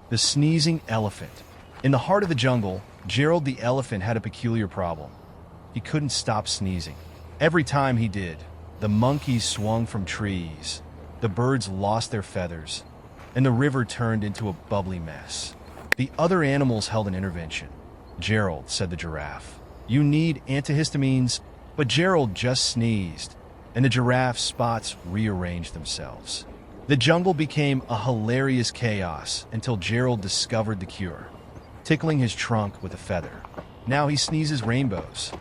The sneezing elephant. In the heart of the jungle, Gerald the elephant had a peculiar problem. He couldn't stop sneezing. Every time he did, the monkeys swung from trees, the birds lost their feathers, and the river turned into a bubbly mess. The other animals held an intervention. "Gerald," said the giraffe, "you need antihistamines." But Gerald just sneezed, and the giraffe's spots rearranged themselves. The jungle became a hilarious chaos until Gerald discovered the cure, tickling his trunk with a feather. Now he sneezes rainbows.